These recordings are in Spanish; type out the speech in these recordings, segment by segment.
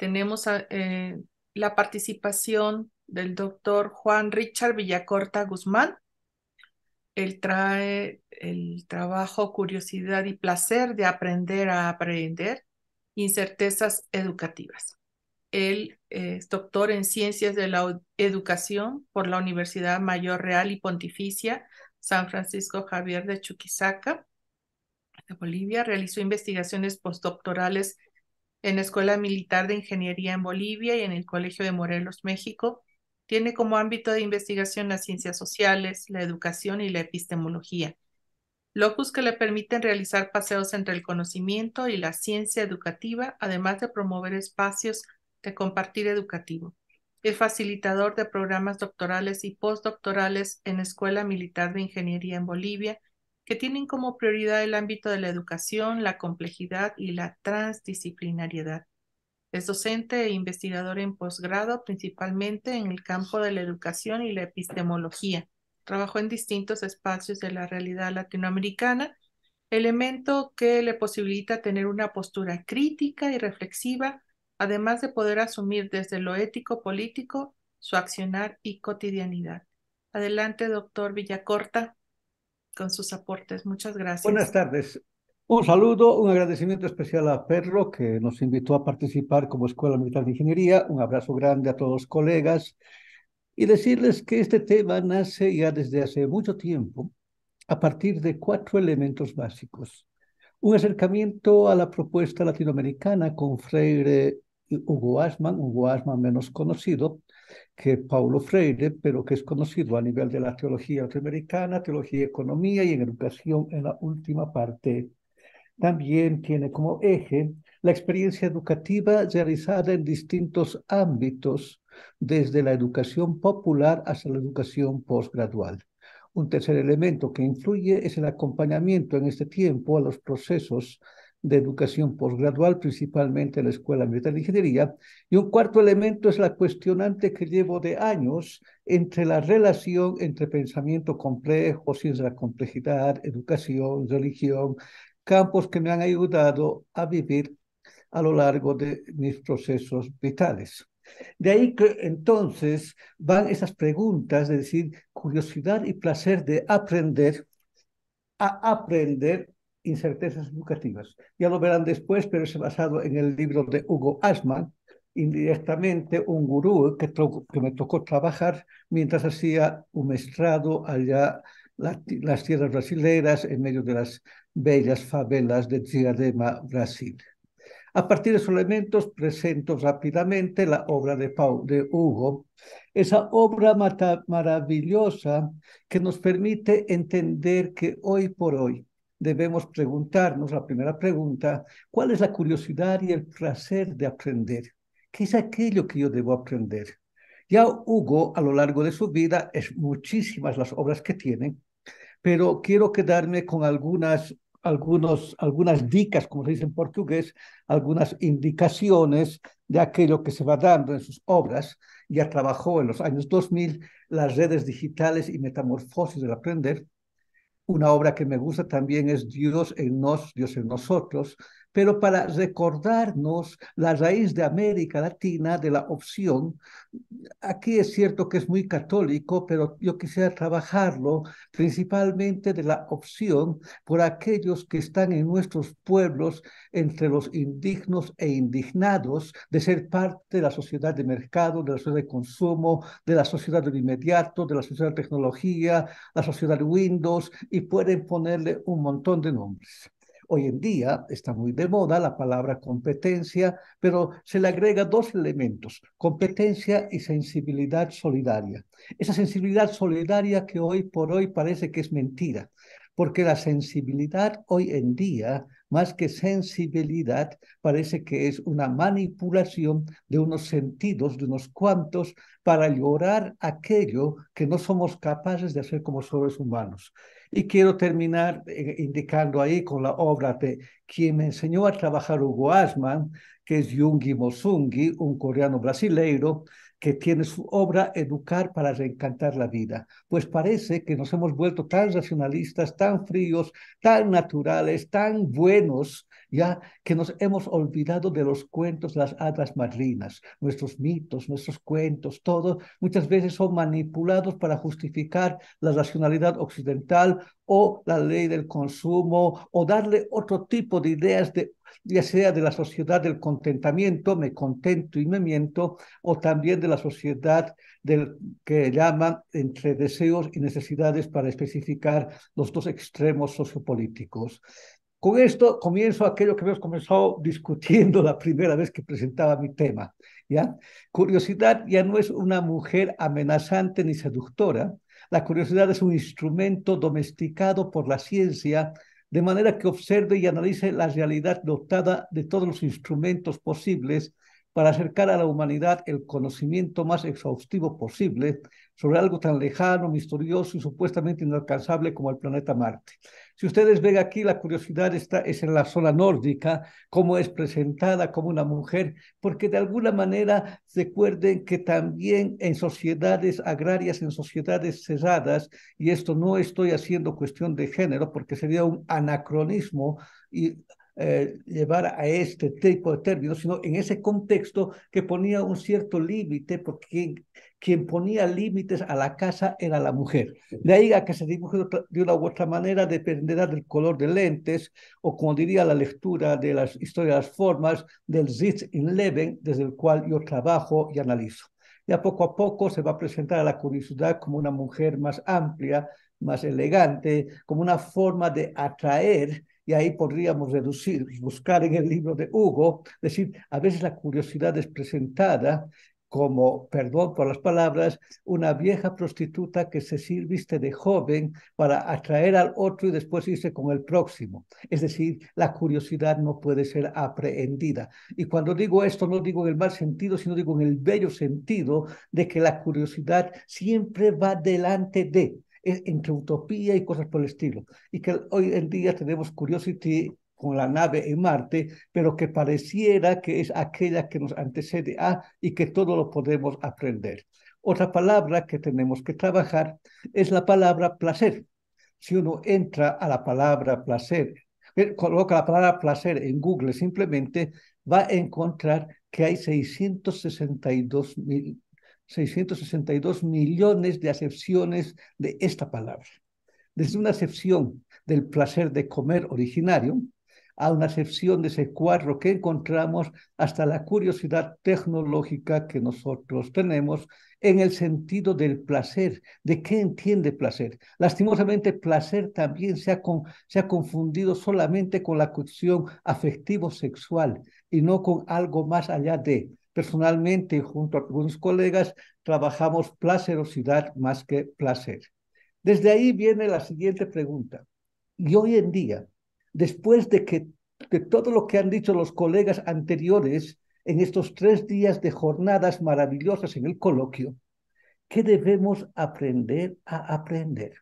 Tenemos la participación del doctor Juan Richard Villacorta Guzmán. Él trae el trabajo Curiosidad y Placer de Aprender a Aprender, Incertezas Educativas. Él es doctor en Ciencias de la Educación por la Universidad Mayor Real y Pontificia San Francisco Javier de Chuquisaca, de Bolivia. Realizó investigaciones postdoctorales en la Escuela Militar de Ingeniería en Bolivia y en el Colegio de Morelos, México. Tiene como ámbito de investigación las ciencias sociales, la educación y la epistemología, locus que le permiten realizar paseos entre el conocimiento y la ciencia educativa, además de promover espacios de compartir educativo. Es facilitador de programas doctorales y postdoctorales en Escuela Militar de Ingeniería en Bolivia, que tienen como prioridad el ámbito de la educación, la complejidad y la transdisciplinariedad. Es docente e investigador en posgrado, principalmente en el campo de la educación y la epistemología. Trabajó en distintos espacios de la realidad latinoamericana, elemento que le posibilita tener una postura crítica y reflexiva, además de poder asumir desde lo ético-político su accionar y cotidianidad. Adelante, doctor Villacorta, con sus aportes. Muchas Buenas gracias. tardes. Un saludo, un agradecimiento especial a Perro que nos invitó a participar como Escuela Militar de Ingeniería. Un abrazo grande a todos los colegas y decirles que este tema nace ya desde hace mucho tiempo a partir de cuatro elementos básicos. Un acercamiento a la propuesta latinoamericana con Freire y Hugo Asman menos conocido que Paulo Freire, pero que es conocido a nivel de la teología latinoamericana, teología y economía y en educación en la última parte. También tiene como eje la experiencia educativa realizada en distintos ámbitos, desde la educación popular hasta la educación postgradual. Un tercer elemento que influye es el acompañamiento en este tiempo a los procesos de educación postgradual, principalmente en la Escuela Militar de Ingeniería. Y un cuarto elemento es la cuestionante que llevo de años entre la relación entre pensamiento complejo, ciencia de la complejidad, educación, religión, campos que me han ayudado a vivir a lo largo de mis procesos vitales. De ahí que entonces van esas preguntas de decir curiosidad y placer de aprender a aprender incertezas educativas. Ya lo verán después, pero es basado en el libro de Hugo Asman, indirectamente un gurú que me tocó trabajar mientras hacía un mestrado allá las tierras brasileras en medio de las bellas favelas de Diadema, Brasil. A partir de esos elementos presento rápidamente la obra de Hugo, esa obra maravillosa que nos permite entender que hoy por hoy debemos preguntarnos la primera pregunta: ¿cuál es la curiosidad y el placer de aprender? ¿Qué es aquello que yo debo aprender? Ya Hugo, a lo largo de su vida, es muchísimas las obras que tiene, pero quiero quedarme con algunas dicas, como se dice en portugués, algunas indicaciones de aquello que se va dando en sus obras. Ya trabajó en los años 2000 las redes digitales y metamorfosis del aprender. Una obra que me gusta también es Dios en nos, Dios en nosotros, pero para recordarnos la raíz de América Latina, de la opción. Aquí es cierto que es muy católico, pero yo quisiera trabajarlo principalmente de la opción por aquellos que están en nuestros pueblos, entre los indignos e indignados, de ser parte de la sociedad de mercado, de la sociedad de consumo, de la sociedad del inmediato, de la sociedad de tecnología, la sociedad de Windows, y pueden ponerle un montón de nombres. Hoy en día está muy de moda la palabra competencia, pero se le agrega dos elementos: competencia y sensibilidad solidaria. Esa sensibilidad solidaria que hoy por hoy parece que es mentira, porque la sensibilidad hoy en día, más que sensibilidad, parece que es una manipulación de unos sentidos, de unos cuantos, para lograr aquello que no somos capaces de hacer como seres humanos. Y quiero terminar indicando ahí con la obra de quien me enseñó a trabajar Hugo Asman, que es Jungi Mosungi, un coreano brasileiro, que tiene su obra Educar para reencantar la vida. Pues parece que nos hemos vuelto tan racionalistas, tan fríos, tan naturales, tan buenos, ya que nos hemos olvidado de los cuentos, las hadas marinas, nuestros mitos, nuestros cuentos, todo, muchas veces son manipulados para justificar la racionalidad occidental o la ley del consumo o darle otro tipo de ideas de ya sea de la sociedad del contentamiento, me contento y me miento, o también de la sociedad del que llaman entre deseos y necesidades para especificar los dos extremos sociopolíticos. Con esto comienzo aquello que hemos comenzado discutiendo la primera vez que presentaba mi tema, ¿ya? Curiosidad ya no es una mujer amenazante ni seductora. La curiosidad es un instrumento domesticado por la ciencia, de manera que observe y analice la realidad dotada de todos los instrumentos posibles para acercar a la humanidad el conocimiento más exhaustivo posible sobre algo tan lejano, misterioso y supuestamente inalcanzable como el planeta Marte. Si ustedes ven aquí, la curiosidad es en la zona nórdica, cómo es presentada como una mujer, porque de alguna manera recuerden que también en sociedades agrarias, en sociedades cerradas, y esto no estoy haciendo cuestión de género, porque sería un anacronismo y llevar a este tipo de términos, sino en ese contexto que ponía un cierto límite, porque quien ponía límites a la casa era la mujer. De ahí a que se dibuje de una u otra manera dependerá del color de lentes, o como diría la lectura de las historias de las formas, del Sitz in Leben, desde el cual yo trabajo y analizo. Ya poco a poco se va a presentar a la curiosidad como una mujer más amplia, más elegante, como una forma de atraer, y ahí podríamos reducir, buscar en el libro de Hugo, decir, a veces la curiosidad es presentada como, perdón por las palabras, una vieja prostituta que se viste de joven para atraer al otro y después irse con el próximo. Es decir, la curiosidad no puede ser aprehendida. Y cuando digo esto, no digo en el mal sentido, sino digo en el bello sentido de que la curiosidad siempre va delante de entre utopía y cosas por el estilo. Y que hoy en día tenemos Curiosity con la nave en Marte, pero que pareciera que es aquella que nos antecede a y que todo lo podemos aprender. Otra palabra que tenemos que trabajar es la palabra placer. Si uno entra a la palabra placer, coloca la palabra placer en Google simplemente, va a encontrar que hay 662 millones de acepciones de esta palabra. Desde una acepción del placer de comer originario a una acepción de ese cuadro que encontramos hasta la curiosidad tecnológica que nosotros tenemos en el sentido del placer. ¿De qué entiende placer? Lastimosamente, placer también se ha confundido solamente con la cuestión afectivo-sexual y no con algo más allá de. Personalmente, junto a algunos colegas, trabajamos placerosidad más que placer. Desde ahí viene la siguiente pregunta. Y hoy en día, después de todo lo que han dicho los colegas anteriores en estos 3 días de jornadas maravillosas en el coloquio, ¿qué debemos aprender a aprender?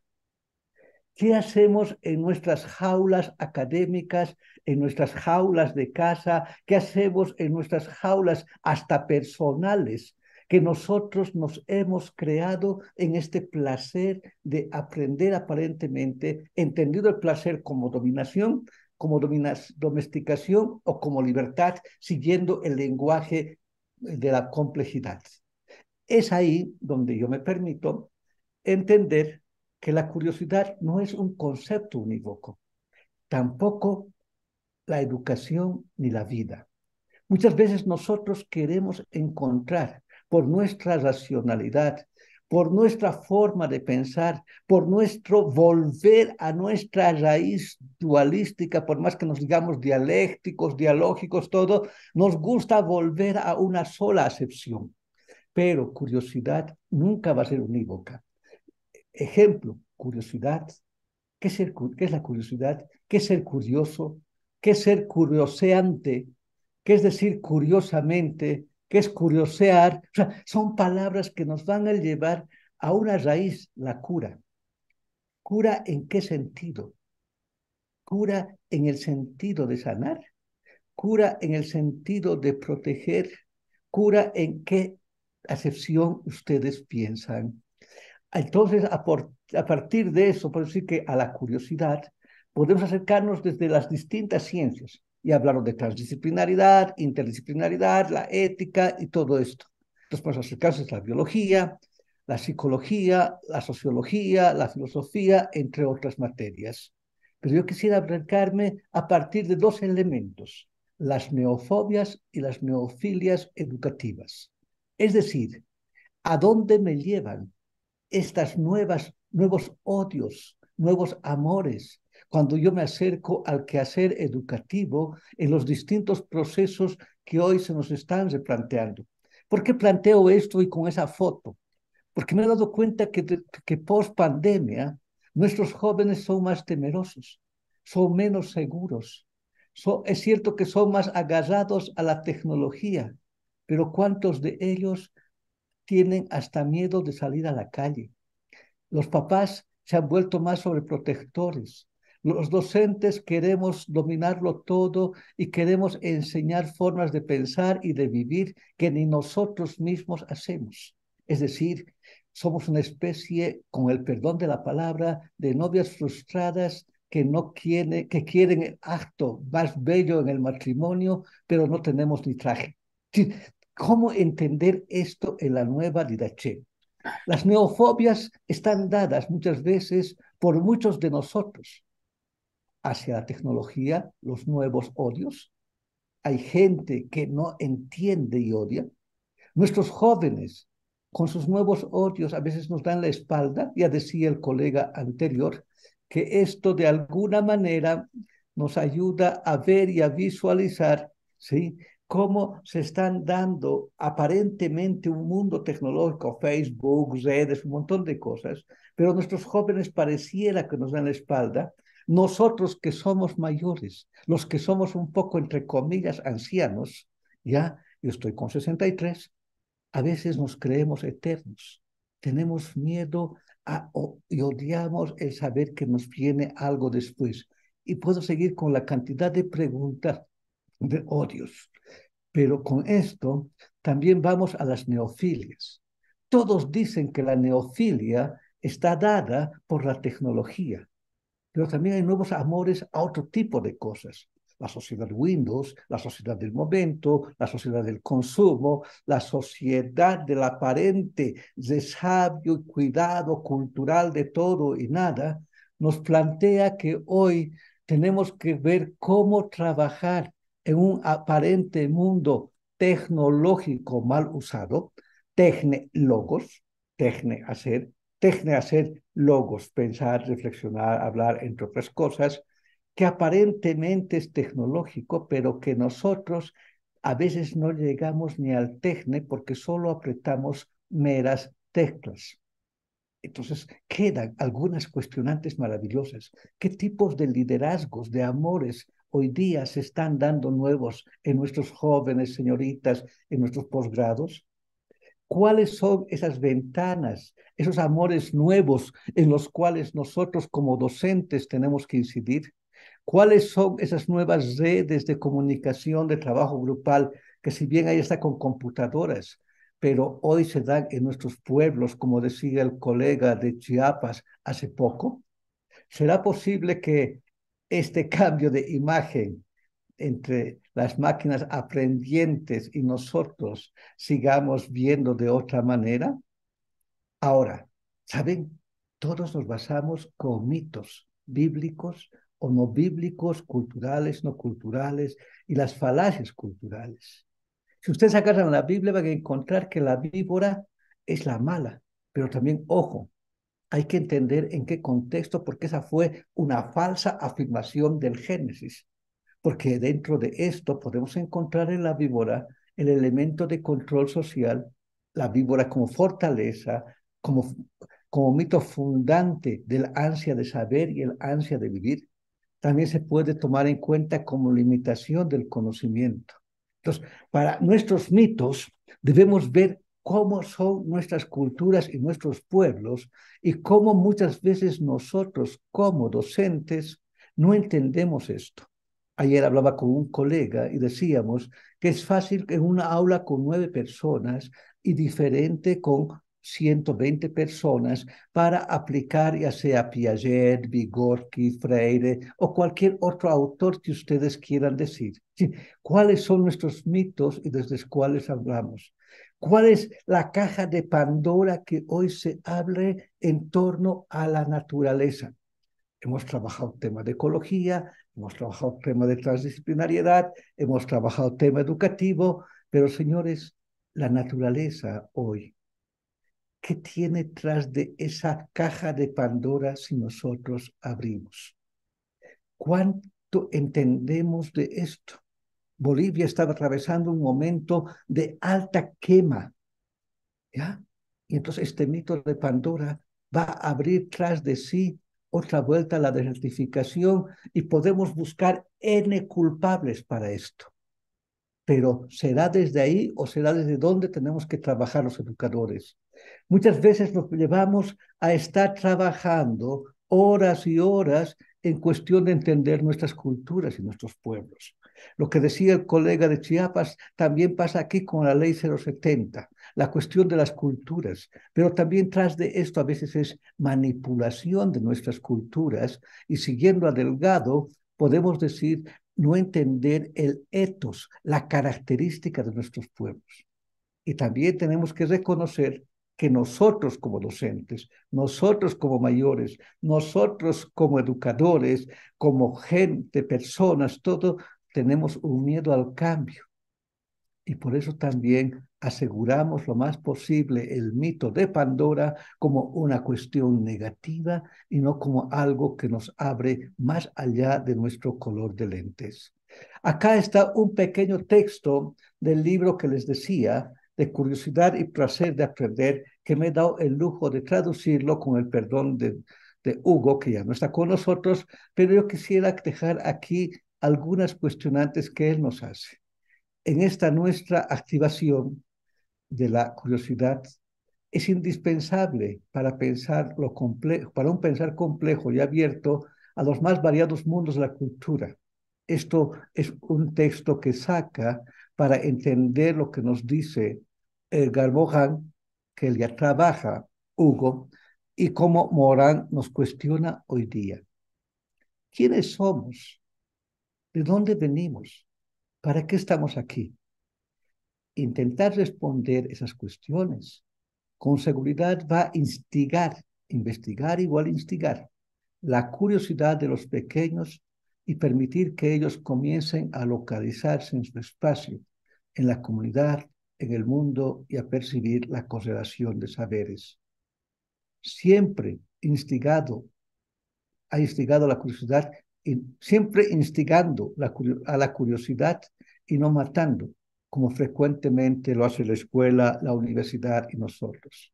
¿Qué hacemos en nuestras jaulas académicas, en nuestras jaulas de casa? ¿Qué hacemos en nuestras jaulas hasta personales que nosotros nos hemos creado en este placer de aprender aparentemente, entendido el placer como dominación, como domesticación o como libertad, siguiendo el lenguaje de la complejidad? Es ahí donde yo me permito entender que la curiosidad no es un concepto unívoco, tampoco la educación ni la vida. Muchas veces nosotros queremos encontrar por nuestra racionalidad, por nuestra forma de pensar, por nuestro volver a nuestra raíz dualística, por más que nos digamos dialécticos, dialógicos, todo, nos gusta volver a una sola acepción. Pero curiosidad nunca va a ser unívoca. Ejemplo, curiosidad. ¿Qué es la curiosidad? ¿Qué es ser curioso? ¿Qué es ser curioseante? ¿Qué es decir curiosamente? ¿Qué es curiosear? O sea, son palabras que nos van a llevar a una raíz, la cura. ¿Cura en qué sentido? Cura en el sentido de sanar, cura en el sentido de proteger, cura en qué. acepción ustedes piensan? Entonces, a partir de eso, por decir que a la curiosidad, podemos acercarnos desde las distintas ciencias y hablar de transdisciplinaridad, interdisciplinaridad, la ética y todo esto. Entonces, podemos acercarnos a la biología, la psicología, la sociología, la filosofía, entre otras materias. Pero yo quisiera acercarme a partir de dos elementos, las neofobias y las neofilias educativas. Es decir, ¿a dónde me llevan estas nuevos odios, nuevos amores, cuando yo me acerco al quehacer educativo en los distintos procesos que hoy se nos están replanteando? ¿Por qué planteo esto y con esa foto? Porque me he dado cuenta que post pandemia nuestros jóvenes son más temerosos, son menos seguros. Es cierto que son más agarrados a la tecnología, pero ¿cuántos de ellos tienen hasta miedo de salir a la calle? Los papás se han vuelto más sobreprotectores. Los docentes queremos dominarlo todo y queremos enseñar formas de pensar y de vivir que ni nosotros mismos hacemos. Es decir, somos una especie, con el perdón de la palabra, de novias frustradas que quieren el acto más bello en el matrimonio, pero no tenemos ni traje. ¿Cómo entender esto en la nueva Didache? Las neofobias están dadas muchas veces por muchos de nosotros hacia la tecnología, los nuevos odios. Hay gente que no entiende y odia. Nuestros jóvenes, con sus nuevos odios, a veces nos dan la espalda. Ya decía el colega anterior que esto de alguna manera nos ayuda a ver y a visualizar, ¿sí?, cómo se están dando aparentemente un mundo tecnológico, Facebook, redes, un montón de cosas, pero nuestros jóvenes pareciera que nos dan la espalda. Nosotros que somos mayores, los que somos un poco, entre comillas, ancianos, ya, yo estoy con 63, a veces nos creemos eternos. Tenemos miedo y odiamos el saber que nos viene algo después. Y puedo seguir con la cantidad de preguntas, de odios. Pero con esto también vamos a las neofilias. Todos dicen que la neofilia está dada por la tecnología, pero también hay nuevos amores a otro tipo de cosas. La sociedad Windows, la sociedad del momento, la sociedad del consumo, la sociedad del aparente resabio y cuidado cultural de todo y nada, nos plantea que hoy tenemos que ver cómo trabajar en un aparente mundo tecnológico mal usado, logos, hacer logos, pensar, reflexionar, hablar, entre otras cosas, que aparentemente es tecnológico, pero que nosotros a veces no llegamos ni al tecne porque solo apretamos meras teclas. Entonces quedan algunas cuestionantes maravillosas. ¿Qué tipos de liderazgos, de amores hoy día se están dando nuevos en nuestros jóvenes, señoritas, en nuestros posgrados? ¿Cuáles son esas ventanas, esos amores nuevos en los cuales nosotros como docentes tenemos que incidir? ¿Cuáles son esas nuevas redes de comunicación, de trabajo grupal, que si bien ahí está con computadoras, pero hoy se dan en nuestros pueblos, como decía el colega de Chiapas hace poco? ¿Será posible que este cambio de imagen entre las máquinas aprendientes y nosotros sigamos viendo de otra manera? Ahora, ¿saben? Todos nos basamos con mitos bíblicos o no bíblicos, culturales, no culturales, y las falacias culturales. Si ustedes agarran la Biblia, van a encontrar que la víbora es la mala, pero también, ojo, hay que entender en qué contexto, porque esa fue una falsa afirmación del Génesis, porque dentro de esto podemos encontrar en la víbora el elemento de control social, la víbora como fortaleza, como, como mito fundante del ansia de saber y el ansia de vivir. También se puede tomar en cuenta como limitación del conocimiento. Entonces, para nuestros mitos debemos ver cómo son nuestras culturas y nuestros pueblos y cómo muchas veces nosotros como docentes no entendemos esto. Ayer hablaba con un colega y decíamos que es fácil que en una aula con 9 personas y diferente con 120 personas para aplicar ya sea Piaget, Vygotsky, Freire o cualquier otro autor que ustedes quieran decir. Sí, ¿cuáles son nuestros mitos y desde cuáles hablamos? ¿Cuál es la caja de Pandora que hoy se abre en torno a la naturaleza? Hemos trabajado tema de ecología, hemos trabajado tema de transdisciplinariedad, hemos trabajado tema educativo, pero señores, la naturaleza hoy, ¿qué tiene tras de esa caja de Pandora si nosotros abrimos? ¿Cuánto entendemos de esto? Bolivia estaba atravesando un momento de alta quema, ¿ya? Y entonces este mito de Pandora va a abrir tras de sí otra vuelta a la desertificación y podemos buscar N culpables para esto. Pero ¿será desde ahí o será desde donde tenemos que trabajar los educadores? Muchas veces nos llevamos a estar trabajando horas y horas en cuestión de entender nuestras culturas y nuestros pueblos. Lo que decía el colega de Chiapas también pasa aquí con la ley 070, la cuestión de las culturas, pero también tras de esto a veces es manipulación de nuestras culturas y siguiendo a Delgado podemos decir no entender el etos, la característica de nuestros pueblos. Y también tenemos que reconocer que nosotros como docentes, nosotros como mayores, nosotros como educadores, como gente, personas, todo, tenemos un miedo al cambio. Y por eso también aseguramos lo más posible el mito de Pandora como una cuestión negativa y no como algo que nos abre más allá de nuestro color de lentes. Acá está un pequeño texto del libro que les decía, de curiosidad y placer de aprender, que me he dado el lujo de traducirlo con el perdón de Hugo, que ya no está con nosotros, pero yo quisiera dejar aquí algunas cuestionantes que él nos hace. En esta nuestra activación de la curiosidad es indispensable para pensar lo complejo, para un pensar complejo y abierto a los más variados mundos de la cultura. Esto es un texto que saca para entender lo que nos dice Edgar Morin, que él ya trabaja, Hugo, y cómo Morin nos cuestiona hoy día. ¿Quiénes somos? ¿De dónde venimos? ¿Para qué estamos aquí? Intentar responder esas cuestiones con seguridad va a instigar, investigar igual instigar, la curiosidad de los pequeños y permitir que ellos comiencen a localizarse en su espacio, en la comunidad, en el mundo y a percibir la correlación de saberes. Siempre ha instigado la curiosidad, y siempre instigando a la curiosidad y no matando, como frecuentemente lo hace la escuela, la universidad y nosotros.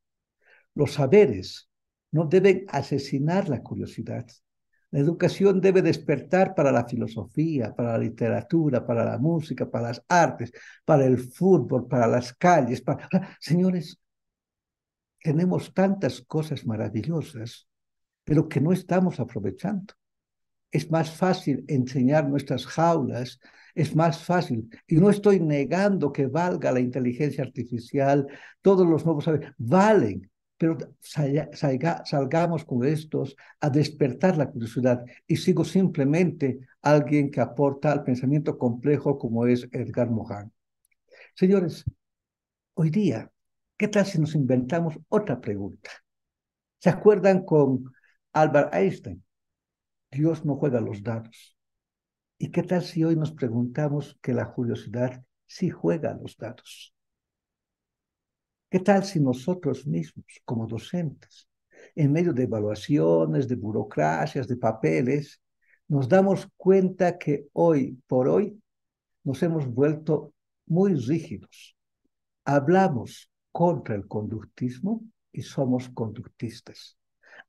Los saberes no deben asesinar la curiosidad. La educación debe despertar para la filosofía, para la literatura, para la música, para las artes, para el fútbol, para las calles. Señores, tenemos tantas cosas maravillosas, pero que no estamos aprovechando. Es más fácil enseñar nuestras jaulas, es más fácil. Y no estoy negando que valga la inteligencia artificial, todos los nuevos saberes, valen, pero salgamos con estos a despertar la curiosidad. Y sigo simplemente alguien que aporta al pensamiento complejo como es Edgar Morin. Señores, hoy día, ¿qué tal si nos inventamos otra pregunta? ¿Se acuerdan con Albert Einstein? Dios no juega los dados. ¿Y qué tal si hoy nos preguntamos que la curiosidad sí juega a los datos? ¿Qué tal si nosotros mismos, como docentes, en medio de evaluaciones, de burocracias, de papeles, nos damos cuenta que hoy por hoy nos hemos vuelto muy rígidos? Hablamos contra el conductismo y somos conductistas.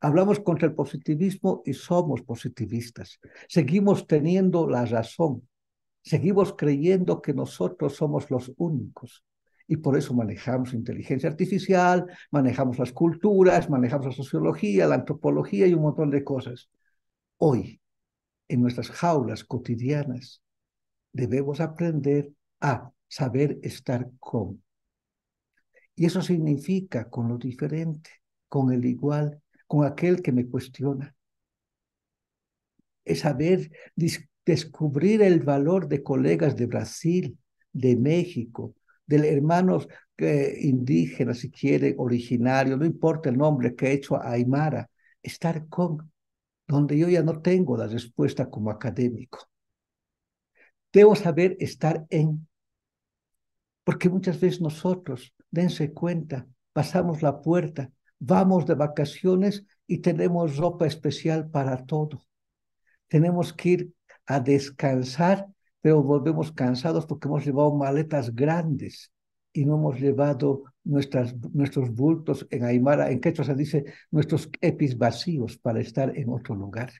Hablamos contra el positivismo y somos positivistas. Seguimos teniendo la razón. Seguimos creyendo que nosotros somos los únicos. Y por eso manejamos inteligencia artificial, manejamos las culturas, manejamos la sociología, la antropología y un montón de cosas. Hoy, en nuestras jaulas cotidianas, debemos aprender a saber estar con. Y eso significa con lo diferente, con el igual, con aquel que me cuestiona. Es saber descubrir el valor de colegas de Brasil, de México, de hermanos indígenas, si quiere, originarios, no importa el nombre que he hecho a Aymara, estar con, donde yo ya no tengo la respuesta como académico. Debo saber estar en, porque muchas veces nosotros, dense cuenta, pasamos la puerta, vamos de vacaciones y tenemos ropa especial para todo. Tenemos que ir a descansar, pero volvemos cansados porque hemos llevado maletas grandes y no hemos llevado nuestros bultos en Aymara, en quechua se dice nuestros epis vacíos para estar en otro lugar.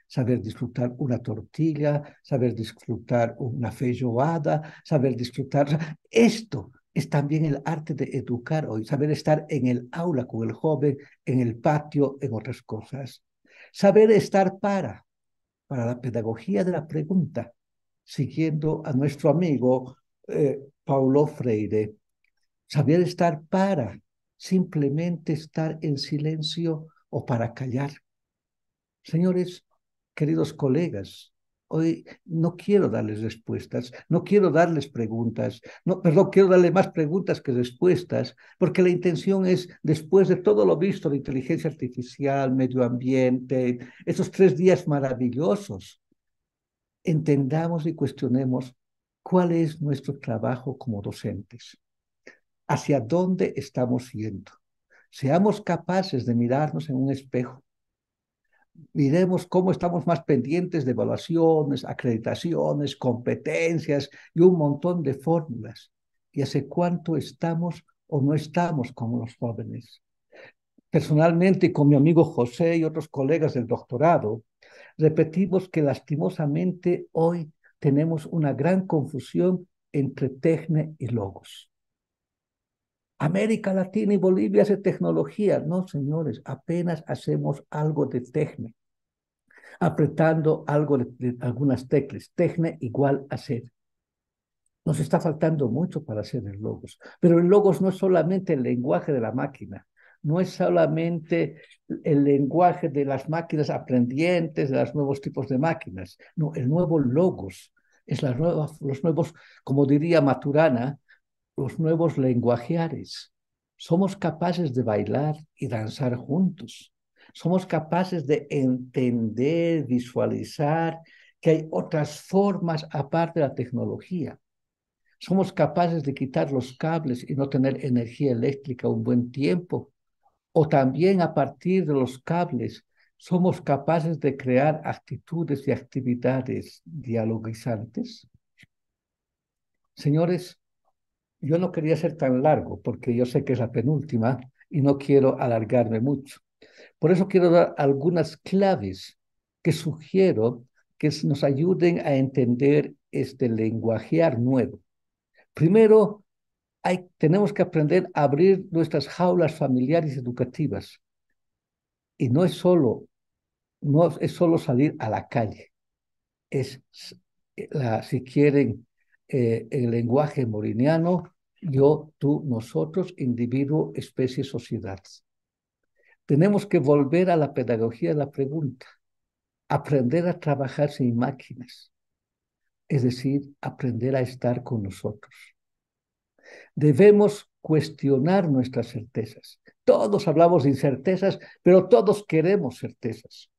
Saber disfrutar una tortilla, saber disfrutar una feijoada, saber disfrutar. Esto es también el arte de educar hoy, saber estar en el aula con el joven, en el patio, en otras cosas. Saber estar para la pedagogía de la pregunta, siguiendo a nuestro amigo Paulo Freire. Saber estar para, simplemente estar en silencio o para callar. Señores, queridos colegas, hoy no quiero darles respuestas, no quiero darles preguntas, no, perdón, quiero darle más preguntas que respuestas, porque la intención es, después de todo lo visto de inteligencia artificial, medio ambiente, esos 3 días maravillosos, entendamos y cuestionemos cuál es nuestro trabajo como docentes, hacia dónde estamos yendo. Seamos capaces de mirarnos en un espejo. Miremos cómo estamos más pendientes de evaluaciones, acreditaciones, competencias y un montón de fórmulas. Y hace cuánto estamos o no estamos como los jóvenes. Personalmente, con mi amigo José y otros colegas del doctorado, repetimos que lastimosamente hoy tenemos una gran confusión entre tecne y logos. América Latina y Bolivia hace tecnología. No, señores, apenas hacemos algo de tecne, apretando algo de algunas teclas. Tecne igual hacer. Nos está faltando mucho para hacer el logos. Pero el logos no es solamente el lenguaje de la máquina, no es solamente el lenguaje de las máquinas aprendientes, de los nuevos tipos de máquinas. No, el nuevo logos es los nuevos, como diría Maturana, los nuevos lenguajeares. Somos capaces de bailar y danzar juntos. Somos capaces de entender, visualizar que hay otras formas aparte de la tecnología. Somos capaces de quitar los cables y no tener energía eléctrica un buen tiempo. O también a partir de los cables somos capaces de crear actitudes y actividades dialogizantes. Señores, yo no quería ser tan largo porque yo sé que es la penúltima y no quiero alargarme mucho. Por eso quiero dar algunas claves que sugiero que nos ayuden a entender este lenguajear nuevo. Primero, tenemos que aprender a abrir nuestras jaulas familiares y educativas. Y no es solo salir a la calle, es, si quieren, el lenguaje moriniano, yo, tú, nosotros, individuo, especie, sociedad. Tenemos que volver a la pedagogía de la pregunta, aprender a trabajar sin máquinas, es decir, aprender a estar con nosotros. Debemos cuestionar nuestras certezas. Todos hablamos de incertezas, pero todos queremos certezas.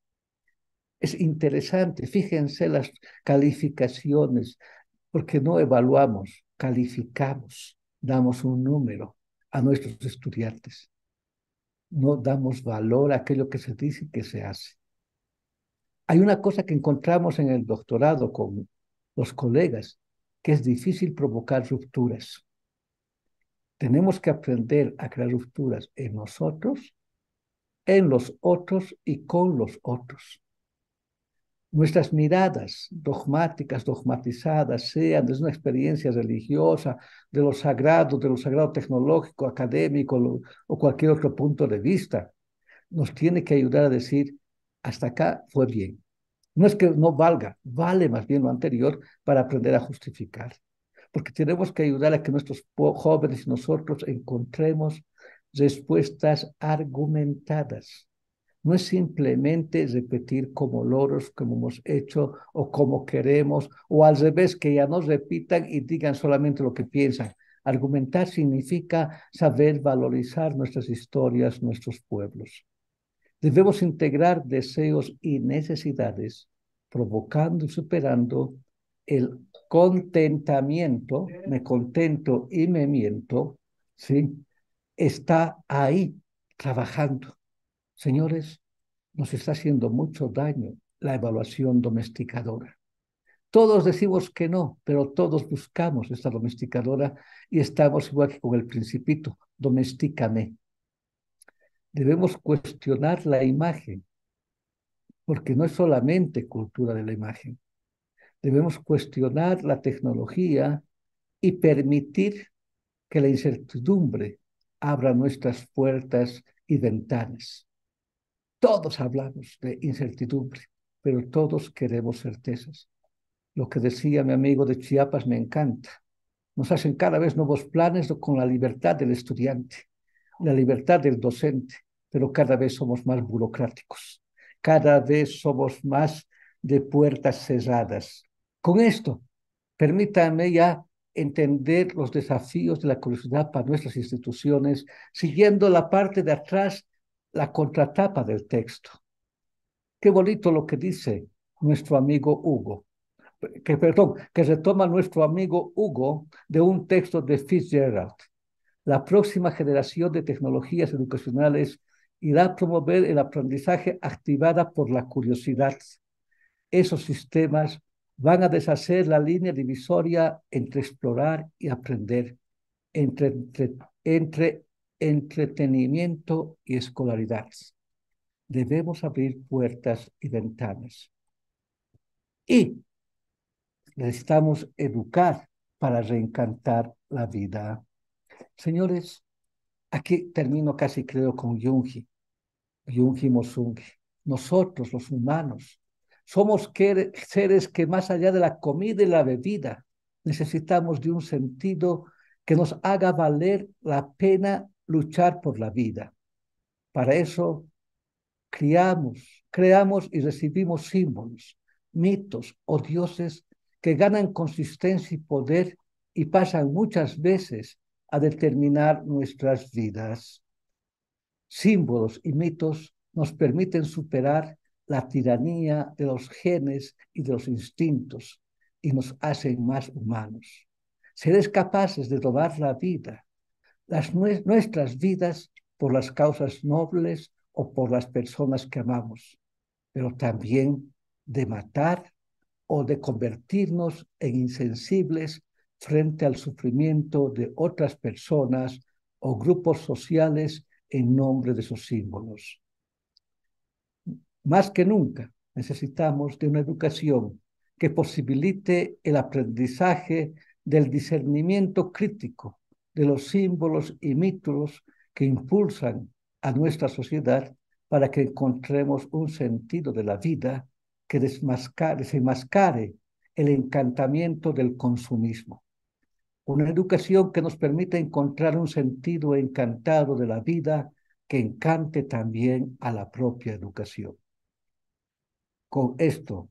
Es interesante, fíjense las calificaciones, porque no evaluamos, calificamos, damos un número a nuestros estudiantes. No damos valor a aquello que se dice y que se hace. Hay una cosa que encontramos en el doctorado con los colegas, que es difícil provocar rupturas. Tenemos que aprender a crear rupturas en nosotros, en los otros y con los otros. Nuestras miradas dogmáticas, dogmatizadas, sean desde una experiencia religiosa, de lo sagrado tecnológico, académico o cualquier otro punto de vista, nos tiene que ayudar a decir, hasta acá fue bien. No es que no valga, vale más bien lo anterior para aprender a justificar. porque tenemos que ayudar a que nuestros jóvenes y nosotros encontremos respuestas argumentadas. No es simplemente repetir como loros, como hemos hecho o como queremos, o al revés, que ya nos repitan y digan solamente lo que piensan. Argumentar significa saber valorizar nuestras historias, nuestros pueblos. Debemos integrar deseos y necesidades, provocando y superando el contentamiento, me contento y me miento, ¿sí? Está ahí trabajando. Señores, nos está haciendo mucho daño la evaluación domesticadora. Todos decimos que no, pero todos buscamos esta domesticadora y estamos igual que con el principito, domestícame. Debemos cuestionar la imagen, porque no es solamente cultura de la imagen. Debemos cuestionar la tecnología y permitir que la incertidumbre abra nuestras puertas y ventanas. Todos hablamos de incertidumbre, pero todos queremos certezas. Lo que decía mi amigo de Chiapas me encanta. Nos hacen cada vez nuevos planes con la libertad del estudiante, la libertad del docente, pero cada vez somos más burocráticos, cada vez somos más de puertas cerradas. Con esto, permítanme ya entender los desafíos de la curiosidad para nuestras instituciones, siguiendo la parte de atrás, la contratapa del texto. Qué bonito lo que dice nuestro amigo Hugo, que retoma nuestro amigo Hugo de un texto de Fitzgerald. La próxima generación de tecnologías educacionales irá a promover el aprendizaje activada por la curiosidad. Esos sistemas van a deshacer la línea divisoria entre explorar y aprender, entre entretenimiento y escolaridad. Debemos abrir puertas y ventanas. Y necesitamos educar para reencantar la vida. Señores, aquí termino casi creo con Jungi Mosungi. Nosotros, los humanos, somos seres que más allá de la comida y la bebida, necesitamos de un sentido que nos haga valer la pena luchar por la vida. Para eso creamos y recibimos símbolos, mitos o dioses que ganan consistencia y poder y pasan muchas veces a determinar nuestras vidas. Símbolos y mitos nos permiten superar la tiranía de los genes y de los instintos y nos hacen más humanos. Seres capaces de tomar la vida, nuestras vidas, por las causas nobles o por las personas que amamos, pero también de matar o de convertirnos en insensibles frente al sufrimiento de otras personas o grupos sociales en nombre de sus símbolos. Más que nunca necesitamos de una educación que posibilite el aprendizaje del discernimiento crítico de los símbolos y mitos que impulsan a nuestra sociedad para que encontremos un sentido de la vida que desenmascare el encantamiento del consumismo. Una educación que nos permita encontrar un sentido encantado de la vida que encante también a la propia educación. Con esto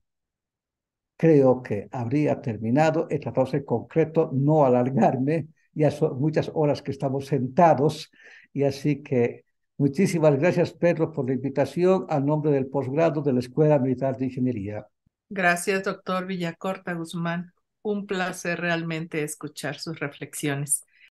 creo que habría terminado. He tratado de ser concreto, no alargarme. Ya son muchas horas que estamos sentados y así que muchísimas gracias, Pedro, por la invitación a nombre del posgrado de la Escuela Militar de Ingeniería. Gracias, doctor Villacorta Guzmán. Un placer realmente escuchar sus reflexiones.